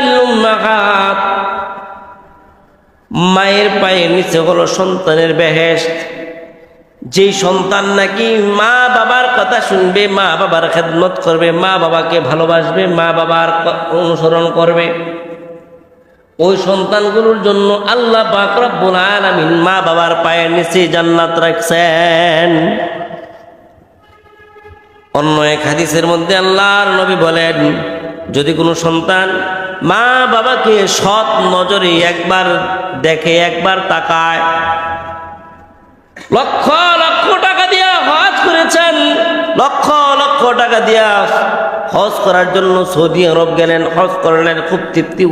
আহদাবিল উম্মাহাত, মায়ের পায়ের নিচে হলো সন্তানের বেহেশত। যেই সন্তান নাকি মা বাবার কথা শুনবে, মা বাবার খেদমত করবে, মা বাবাকে ভালোবাসবে, মা বাবার অনুসরণ করবে, ওই সন্তানগুলোর জন্য আল্লাহ পাক রব্বুল আলামিন মা বাবার পায়ের নিচে জান্নাত রাখছেন। অন্য এক হাদিসের মধ্যে আল্লাহর নবী বলেন, যদি কোনো সন্তান মা বাবাকে সৎ নজরে একবার দেখে, একবার তাকায়, লক্ষ লক্ষ টাকা দিয়া হজ করেছেন, লক্ষ লক্ষ টাকা দিয়া হজ করার জন্য সৌদি আরব গেলেন, হজ করলেন, খুব তৃপ্তি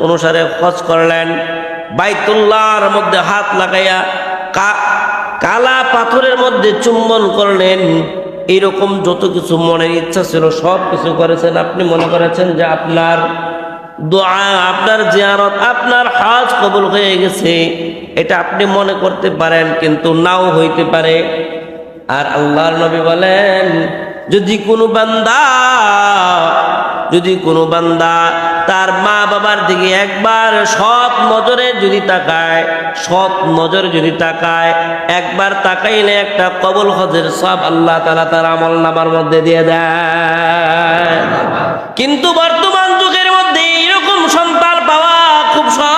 অনুসারে হজ করলেন, বাইতুল্লাহর মধ্যে হাত লাগাইয়া কালা পাথরের মধ্যে চুম্বন করলেন, এরকম যত কিছু মনের ইচ্ছা ছিল সব কিছু করেছেন। আপনি মনে করেছেন যে আপনার দোয়া, আপনার জিয়ারত, আপনার হজ কবুল হয়ে গেছে, এটা আপনি মনে করতে পারেন, কিন্তু নাও হইতে পারে। আর আল্লাহর নবী বলেন, যদি কোনো বান্দা তার মা বাবার দিকে একবার সৎ নজরে যদি তাকায়, একবার তাকাইলে একটা কবুল হজের সব আল্লাহ তাআলা তার আমল নামার মধ্যে দিয়ে দেয়। কিন্তু বর্তমান যুগের মধ্যে এরকম সন্তান পাওয়া খুব সহজ।